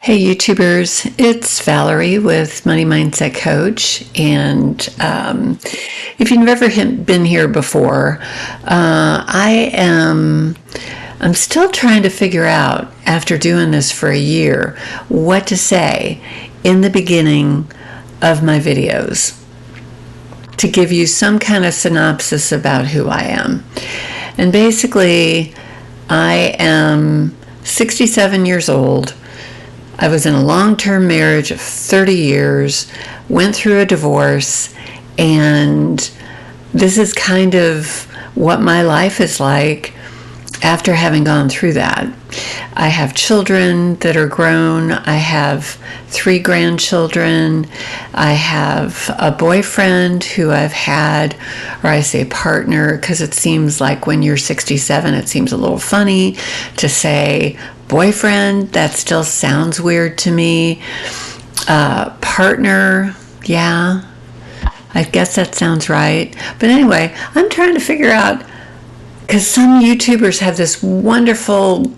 Hey YouTubers, it's Valerie with Money Mindset Coach, and if you've never been here before, I'm still trying to figure out, after doing this for a year, what to say in the beginning of my videos to give you some kind of synopsis about who I am. And basically, I am 67 years old. I was in a long-term marriage of 30 years, went through a divorce, and this is kind of what my life is like after having gone through that. I have children that are grown. I have 3 grandchildren. I have a boyfriend who I've had, or I say partner, because it seems like when you're 67, it seems a little funny to say boyfriend. That still sounds weird to me. Partner, yeah, I guess that sounds right. But anyway, I'm trying to figure out, because some YouTubers have this wonderful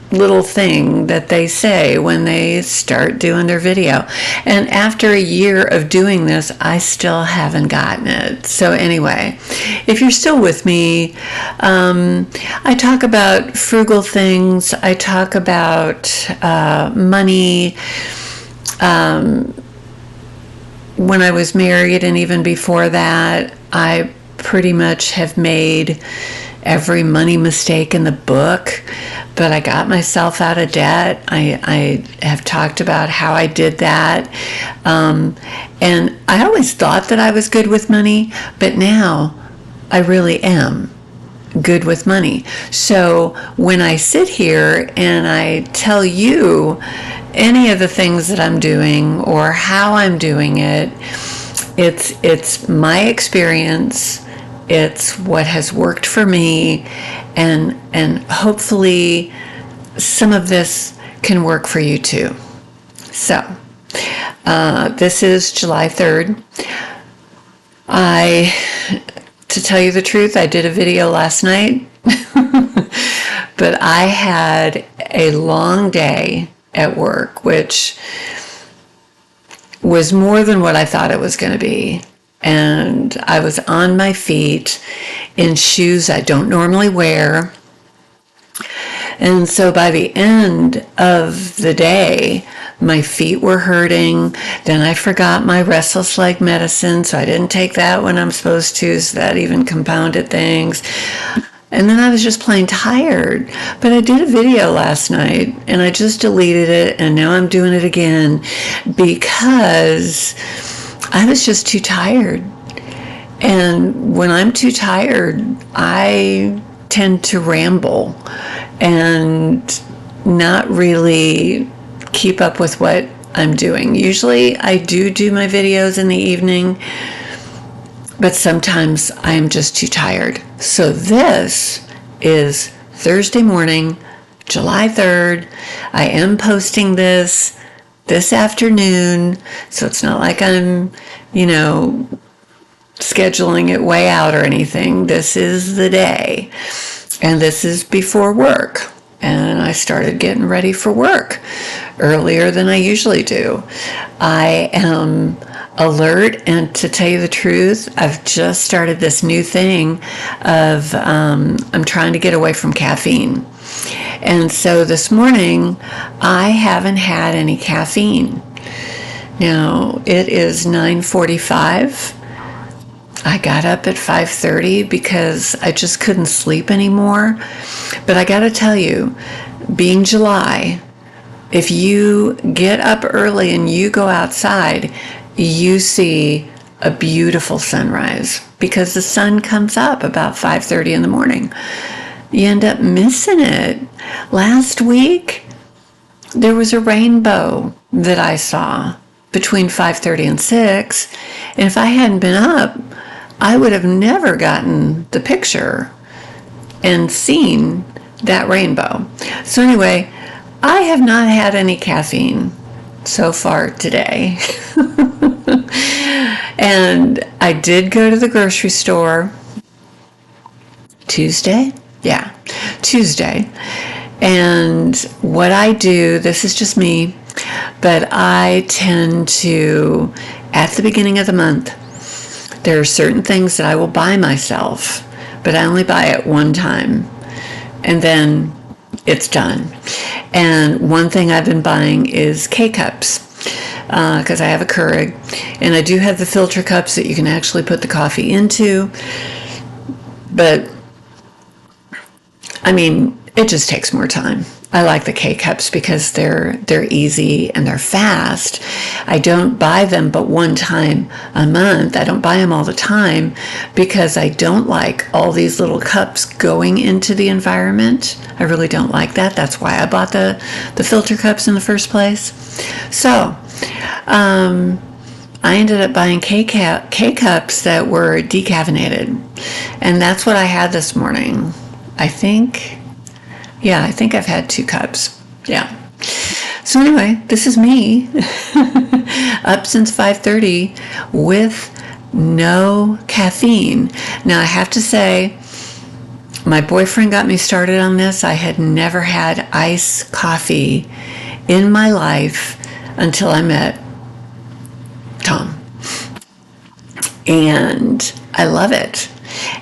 little thing that they say when they start doing their video. And after a year of doing this, I still haven't gotten it. So anyway, if you're still with me, I talk about frugal things. I talk about money. When I was married and even before that, I pretty much have made every money mistake in the book, but I got myself out of debt. I have talked about how I did that. And I always thought that I was good with money, but now I really am good with money. So when I sit here and I tell you any of the things that I'm doing or how I'm doing it, it's my experience. It's what has worked for me, and hopefully some of this can work for you too. So this is July 3rd. To tell you the truth, I did a video last night, but I had a long day at work, which was more than what I thought it was going to be. And I was on my feet in shoes I don't normally wear. And so by the end of the day, my feet were hurting. Then I forgot my restless leg medicine, so I didn't take that when I'm supposed to, so that even compounded things. And then I was just plain tired. But I did a video last night, and I just deleted it, and now I'm doing it again because I was just too tired. And when I'm too tired, I tend to ramble and not really keep up with what I'm doing. Usually I do my videos in the evening, but sometimes I am just too tired. So this is Thursday morning, July 3rd. I am posting this afternoon, so it's not like I'm, scheduling it way out or anything. This is the day, and this is before work, and I started getting ready for work earlier than I usually do. I am alert, and to tell you the truth, I've just started this new thing of I'm trying to get away from caffeine. And so this morning, I haven't had any caffeine. Now, it is 9:45. I got up at 5:30 because I just couldn't sleep anymore. But I got to tell you, being July, if you get up early and you go outside, you see a beautiful sunrise because the sun comes up about 5:30 in the morning. You end up missing it. Last week, there was a rainbow that I saw between 5:30 and 6. And if I hadn't been up, I would have never gotten the picture and seen that rainbow. So anyway, I have not had any caffeine so far today. And I did go to the grocery store Tuesday. And what I do, this is just me, but I tend to, at the beginning of the month, there are certain things that I will buy myself, but I only buy it one time, and then it's done. And one thing I've been buying is K-Cups, because I have a Keurig, and I do have the filter cups that you can actually put the coffee into, but I mean, it just takes more time. I like the K-Cups because they're easy and they're fast. I don't buy them but one time a month. I don't buy them all the time because I don't like all these little cups going into the environment. I really don't like that. That's why I bought the filter cups in the first place. So, I ended up buying K-Cups that were decaffeinated. And that's what I had this morning. I think I've had 2 cups. Yeah. So anyway, this is me up since 5:30 with no caffeine. Now I have to say, my boyfriend got me started on this. I had never had iced coffee in my life until I met Tom. And I love it.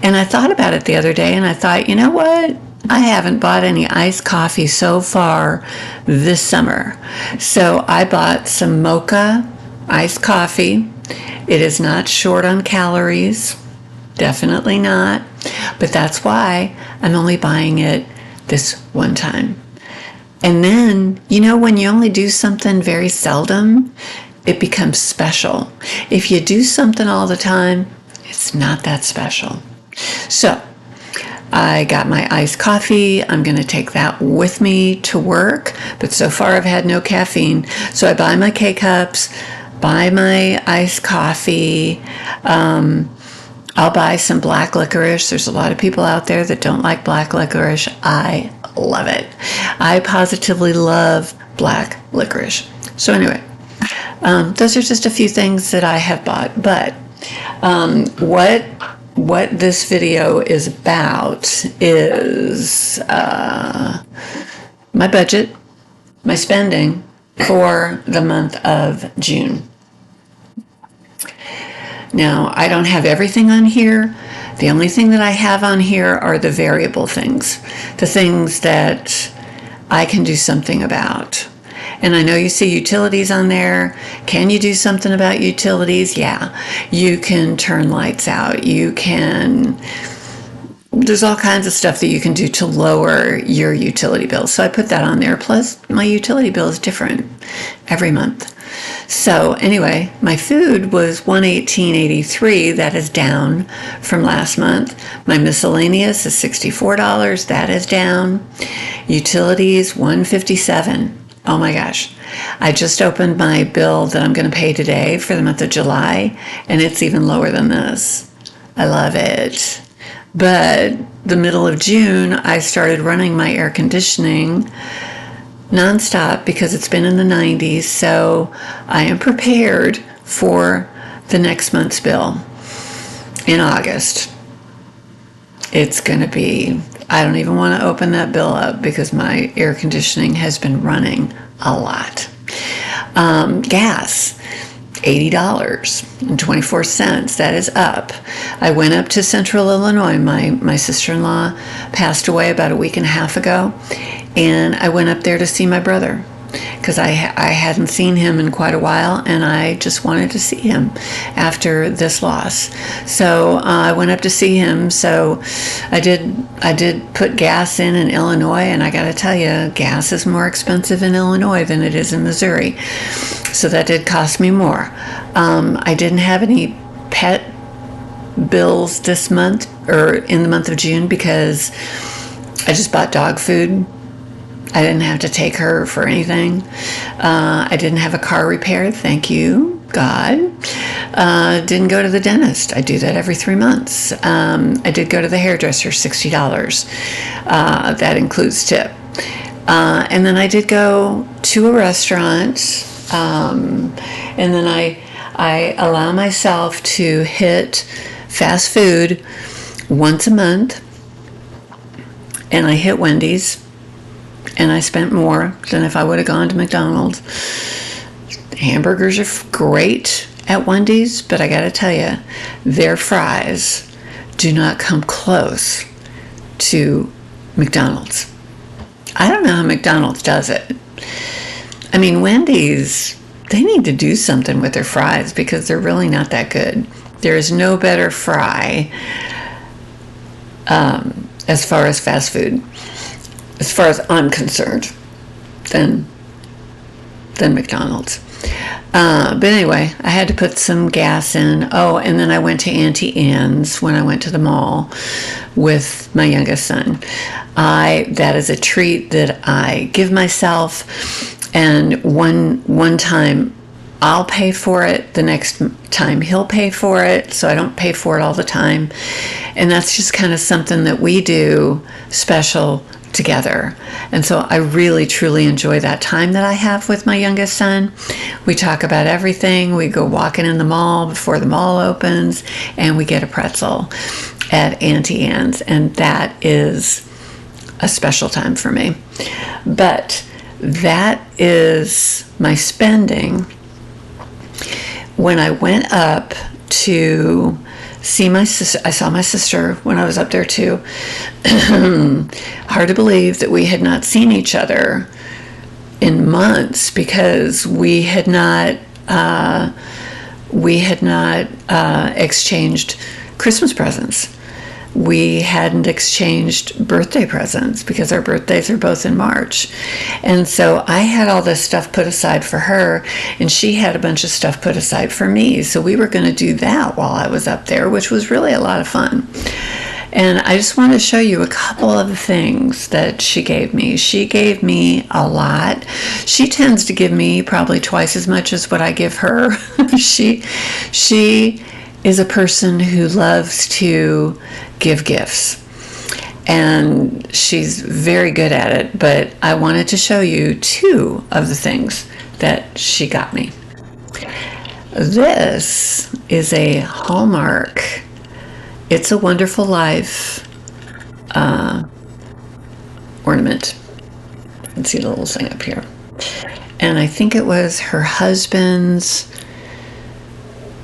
And I thought about it the other day, and I thought, you know what? I haven't bought any iced coffee so far this summer. So I bought some mocha iced coffee. It is not short on calories. Definitely not. But that's why I'm only buying it this one time. And then, when you only do something very seldom, it becomes special. If you do something all the time, it's not that special. So I got my iced coffee. I'm going to take that with me to work. But so far I've had no caffeine. So I buy my K-Cups, buy my iced coffee. I'll buy some black licorice. There's a lot of people out there that don't like black licorice. I love it. I positively love black licorice. So anyway, those are just a few things that I have bought. But what this video is about is my budget, my spending for the month of June. Now, I don't have everything on here. The only thing that I have on here are the variable things, the things that I can do something about. And I know you see utilities on there. Can you do something about utilities? Yeah. You can turn lights out. There's all kinds of stuff that you can do to lower your utility bill. So I put that on there. Plus, my utility bill is different every month. So anyway, my food was $118.83. That is down from last month. My miscellaneous is $64. That is down. Utilities, $157. Oh my gosh. I just opened my bill that I'm going to pay today for the month of July, and it's even lower than this. I love it. But the middle of June, I started running my air conditioning nonstop because it's been in the 90s, so I am prepared for the next month's bill in August. It's going to be, I don't even want to open that bill up because my air conditioning has been running a lot. Gas, $80.24. That is up. I went up to Central Illinois. My sister-in-law passed away about a week and a half ago, and I went up there to see my brother because I hadn't seen him in quite a while, and I just wanted to see him after this loss. So I went up to see him. So I did put gas in Illinois, and I got to tell you, gas is more expensive in Illinois than it is in Missouri. So that did cost me more. I didn't have any pet bills this month or in the month of June because I just bought dog food. I didn't have to take her for anything. I didn't have a car repair. Thank you, God. Didn't go to the dentist. I do that every 3 months. I did go to the hairdresser, $60. That includes tip. And then I did go to a restaurant. And then I allow myself to hit fast food once a month. And I hit Wendy's. and I spent more than if I would have gone to McDonald's. Hamburgers are great at Wendy's, but I got to tell you, their fries do not come close to McDonald's. I don't know how McDonald's does it. I mean, Wendy's, they need to do something with their fries because they're really not that good. There is no better fry as far as fast food, as far as I'm concerned, than McDonald's. But anyway, I had to put some gas in. Oh, and then I went to Auntie Anne's when I went to the mall with my youngest son. That is a treat that I give myself, and one time I'll pay for it, the next time he'll pay for it, so I don't pay for it all the time. And that's just kind of something that we do special together. And so I really, truly enjoy that time that I have with my youngest son. We talk about everything. We go walking in the mall before the mall opens, and we get a pretzel at Auntie Anne's. And that is a special time for me. But that is my spending. When I went up to see my sister, I saw my sister when I was up there too. Hard to believe that we had not seen each other in months because we had not exchanged Christmas presents. We hadn't exchanged birthday presents because our birthdays are both in March. And so I had all this stuff put aside for her, and she had a bunch of stuff put aside for me. So we were going to do that while I was up there, which was really a lot of fun. And I just want to show you a couple of the things that she gave me. She gave me a lot. She tends to give me probably twice as much as what I give her. She is a person who loves to give gifts, and she's very good at it. But I wanted to show you two of the things that she got me. This is a Hallmark It's a Wonderful Life ornament. You can see the little thing up here. And I think it was her husband's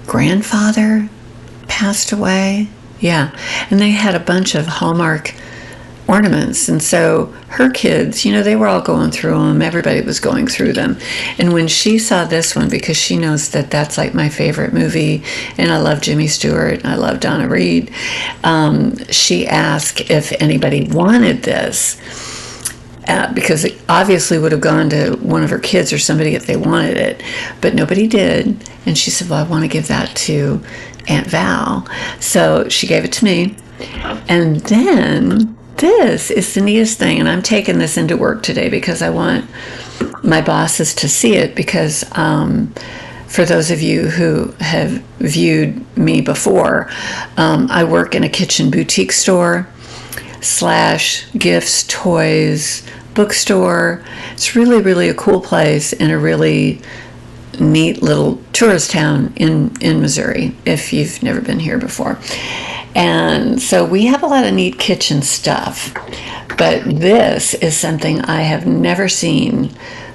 grandfather passed away. Yeah. And they had a bunch of Hallmark ornaments. And so her kids, they were all going through them. Everybody was going through them. And when she saw this one, because she knows that that's like my favorite movie, and I love Jimmy Stewart, and I love Donna Reed, she asked if anybody wanted this. Because it obviously would have gone to one of her kids or somebody if they wanted it, but nobody did. And she said, well, I want to give that to Aunt Val. So she gave it to me. And then this is the neatest thing. And I'm taking this into work today because I want my bosses to see it, because for those of you who have viewed me before, I work in a kitchen boutique store / gifts, toys, bookstore. It's really, really a cool place in a really neat little tourist town in Missouri, if you've never been here before. And so we have a lot of neat kitchen stuff, but this is something I have never seen,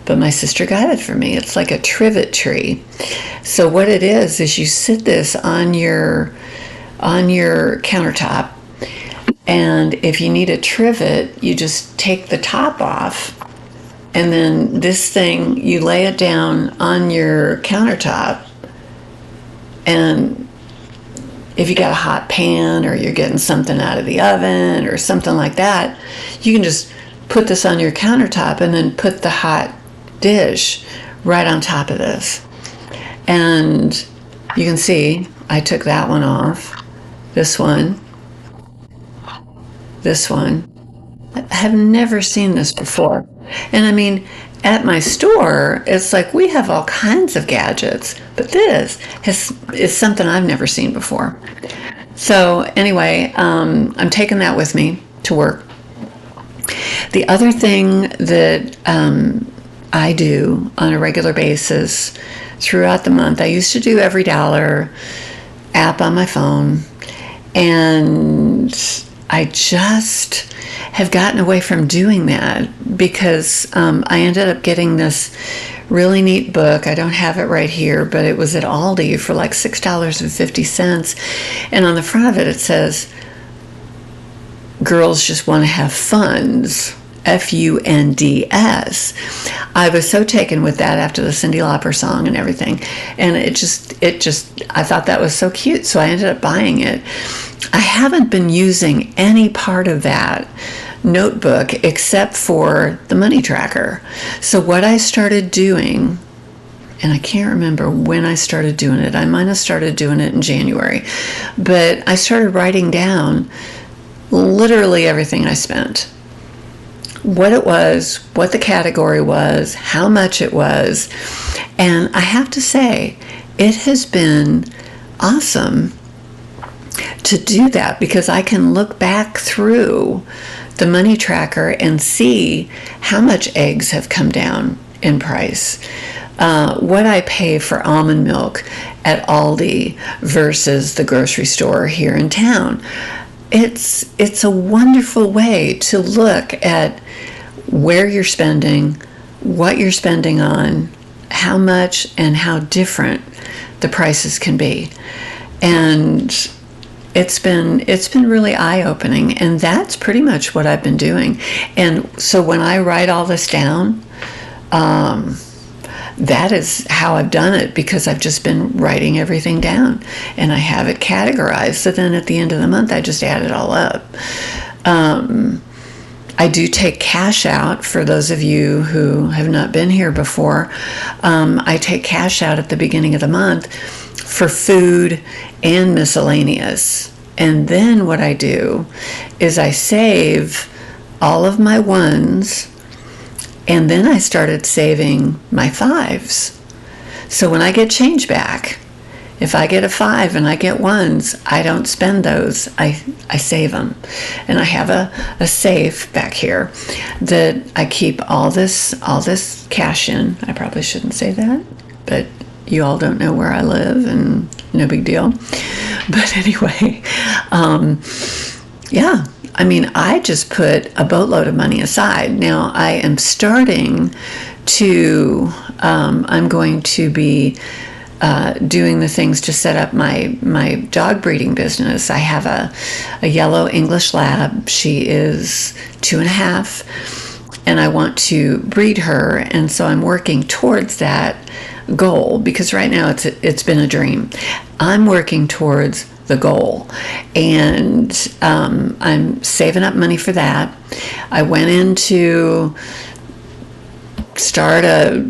but my sister got it for me. It's like a trivet tree. So what it is you sit this on your countertop, and if you need a trivet, you just take the top off, and then this thing, you lay it down on your countertop, and if you got a hot pan or you're getting something out of the oven or something like that, you can just put this on your countertop and then put the hot dish right on top of this. And you can see I took that one off. This one. I have never seen this before. And I mean, at my store, it's like we have all kinds of gadgets, but this is something I've never seen before. So anyway, I'm taking that with me to work. The other thing that I do on a regular basis throughout the month, I used to do Every Dollar app on my phone, and I just have gotten away from doing that because I ended up getting this really neat book. I don't have it right here, but it was at Aldi for like $6.50. And on the front of it, it says, "Girls just want to have funds." Funds. I was so taken with that after the Cyndi Lauper song and everything. And I thought that was so cute. So I ended up buying it. I haven't been using any part of that notebook except for the money tracker. So what I started doing, and I can't remember when I started doing it. I might have started doing it in January. But I started writing down literally everything I spent. What it was, what the category was, how much it was. And I have to say, it has been awesome to do that because I can look back through the money tracker and see how much eggs have come down in price. What I pay for almond milk at Aldi versus the grocery store here in town. It's a wonderful way to look at where you're spending, what you're spending on, how much and how different the prices can be. And it's been really eye-opening, and that's pretty much what I've been doing. And so when I write all this down, that is how I've done it, because I've just been writing everything down and I have it categorized. So then at the end of the month, I just add it all up. I do take cash out for those of you who have not been here before. I take cash out at the beginning of the month for food and miscellaneous. And then what I do is I save all of my ones. And then I started saving my fives. So when I get change back, if I get a 5 and I get ones, I don't spend those. I save them. And I have a safe back here that I keep all this cash in. I probably shouldn't say that, but you all don't know where I live, and no big deal. But anyway, yeah. I mean, I just put a boatload of money aside. Now, I am starting to, I'm going to be doing the things to set up my dog breeding business. I have a yellow English lab. She is 2.5, and I want to breed her. And so I'm working towards that goal, because right now it's been a dream. I'm working towards the goal, and I'm saving up money for that. I went in to start a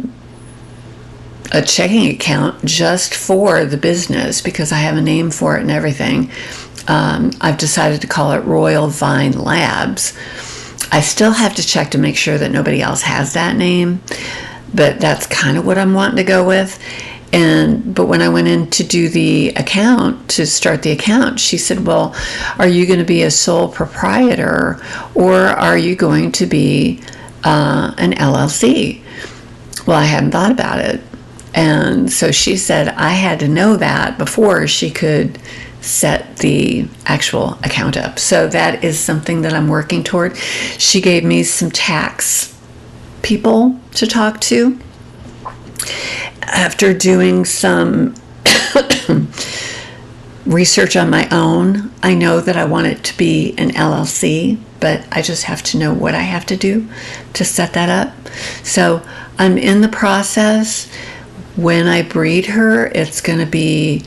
checking account just for the business, because I have a name for it and everything. I've decided to call it Royal Vine Labs. I still have to check to make sure that nobody else has that name, but that's kind of what I'm wanting to go with. But when I went in to do the account, to start the account, she said, "Well, are you going to be a sole proprietor, or are you going to be an LLC?" Well, I hadn't thought about it. And so she said I had to know that before she could set the actual account up. So that is something that I'm working toward. She gave me some tax people to talk to. After doing some research on my own, I know that I want it to be an LLC, but I just have to know what I have to do to set that up. So I'm in the process. When I breed her, it's going to be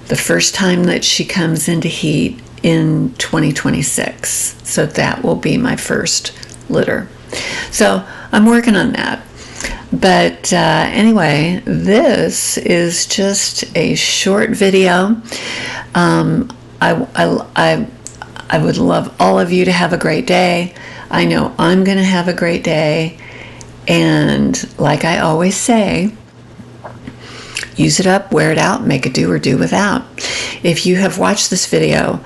the first time that she comes into heat in 2026. So that will be my first litter. So I'm working on that. But anyway, this is just a short video. I would love all of you to have a great day. I know I'm going to have a great day. And like I always say, use it up, wear it out, make it do or do without. If you have watched this video,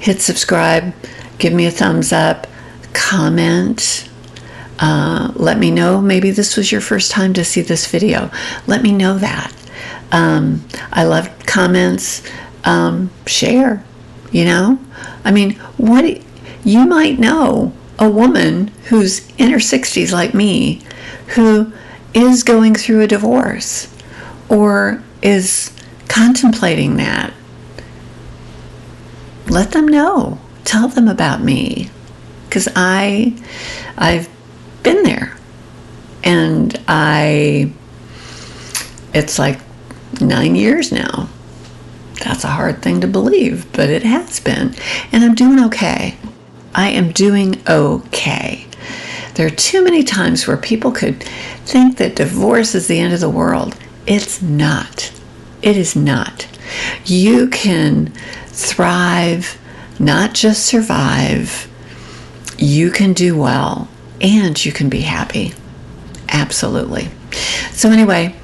hit subscribe, give me a thumbs up, comment. Let me know, maybe this was your first time to see this video. Let me know that. I love comments. Share, you know? I mean, You might know a woman who's in her 60s like me who is going through a divorce or is contemplating that. Let them know. Tell them about me, because I've been there, and it's like 9 years now. That's a hard thing to believe, but it has been, and I'm doing okay. I am doing okay. There are too many times where people could think that divorce is the end of the world. It's not. It is not. You can thrive, not just survive. You can do well, and you can be happy. Absolutely. So anyway,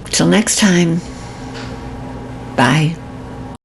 till next time, bye.